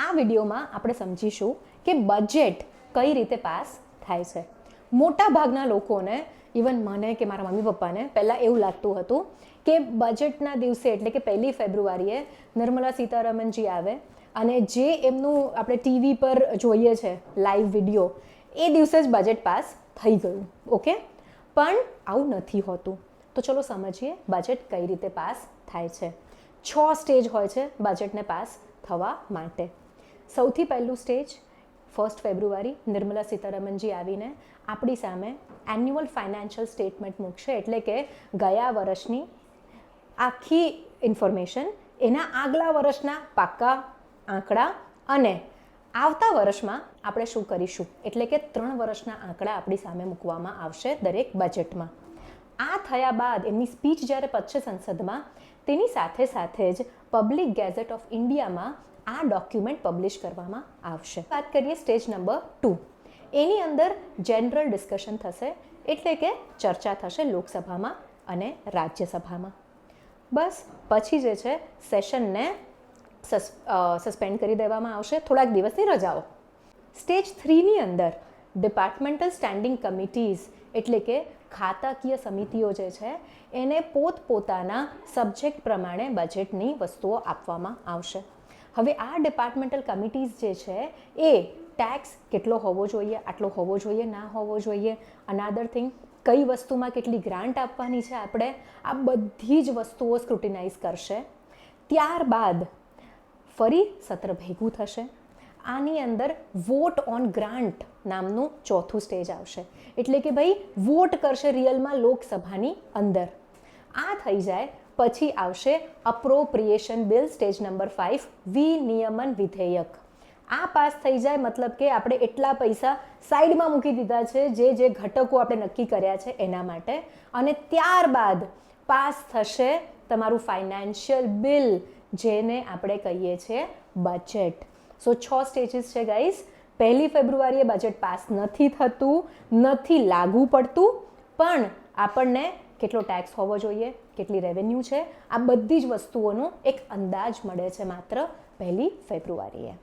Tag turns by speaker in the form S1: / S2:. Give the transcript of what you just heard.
S1: આ વિડીયોમાં આપણે સમજીશું કે બજેટ કઈ રીતે પાસ થાય છે. મોટા ભાગના લોકોને, ઇવન મને કે મારા મમ્મી પપ્પાને પહેલાં એવું લાગતું હતું કે બજેટના દિવસે એટલે કે 1 ફેબ્રુઆરીએ નિર્મલા સીતારમણજી આવે અને જે એમનું આપણે ટીવી પર જોઈએ છે લાઈવ વિડીયો, એ દિવસે જ બજેટ પાસ થઈ ગયું. ઓકે, પણ આવું નથી હોતું. તો ચલો સમજીએ બજેટ કઈ રીતે પાસ થાય છે. 6 સ્ટેજ હોય છે બજેટને પાસ થવા માટે. સૌથી પહેલું સ્ટેજ 1 ફેબ્રુઆરી નિર્મલા સીતારમણજી આવીને આપણી સામે એન્યુઅલ ફાઇનાન્શિયલ સ્ટેટમેન્ટ મૂકશે, એટલે કે ગયા વર્ષની આખી ઇન્ફોર્મેશન, એના આગલા વર્ષના પાક્કા આંકડા અને આવતા વર્ષમાં આપણે શું કરીશું, એટલે કે 3 વર્ષના આંકડા આપણી સામે મૂકવામાં આવશે દરેક બજેટમાં. આ થયા બાદ એમની સ્પીચ જ્યારે પતશે સંસદમાં, તેની સાથે સાથે જ પબ્લિક ગેઝેટ ઓફ ઇન્ડિયામાં આ ડોક્યુમેન્ટ પબ્લિશ કરવામાં આવશે. વાત કરીએ સ્ટેજ નંબર 2. એની અંદર જનરલ ડિસ્કશન થશે, એટલે કે ચર્ચા થશે લોકસભામાં અને રાજ્યસભામાં. બસ પછી જે છે સેશનને સસ્પેન્ડ કરી દેવામાં આવશે, થોડાક દિવસની રજાઓ. સ્ટેજ 3ની અંદર ડિપાર્ટમેન્ટલ સ્ટેન્ડિંગ કમિટીઝ એટલે કે ખાતાકીય સમિતિઓ જે છે એને પોતપોતાના સબ્જેક્ટ પ્રમાણે બજેટની વસ્તુઓ આપવામાં આવશે. હવે આ ડિપાર્ટમેન્ટલ કમિટીઝ જે છે એ ટેક્સ કેટલો હોવો જોઈએ, આટલો હોવો જોઈએ, ના હોવો જોઈએ, અનાધર થિંગ, કઈ વસ્તુમાં કેટલી ગ્રાન્ટ આપવાની છે આપણે, આ બધી જ વસ્તુઓ સ્ક્રુટિનાઇઝ કરશે. ત્યારબાદ ફરી સત્ર ભેગું થશે. આની અંદર વોટ ઓન ગ્રાન્ટ નામનું ચોથું સ્ટેજ આવશે, એટલે કે ભાઈ વોટ કરશે રિયલમાં લોકસભાની અંદર. આ થઈ જાય પછી આવશે અપ્રોપ્રિએશન બિલ સ્ટેજ નંબર 5, વિનિયમન વિધેયક. આ પાસ થઈ જાય મતલબ કે આપણે એટલા પૈસા સાઈડમાં મૂકી દીધા છે જે ઘટકો આપણે નક્કી કર્યા છે એના માટે, અને ત્યારબાદ પાસ થશે તમારું ફાઇનાન્શિયલ બિલ, જેને આપણે કહીએ છીએ બજેટ. સો 6 સ્ટેજીસ છે ગાઈઝ. 1 ફેબ્રુઆરીએ બજેટ પાસ નથી થતું, નથી લાગુ પડતું, પણ આપણને કેટલો ટેક્સ હોવો જોઈએ, કેટલી રેવન્યુ છે, આ બધી જ વસ્તુઓનો એક અંદાજ મળે છે માત્ર 1 ફેબ્રુઆરીએ.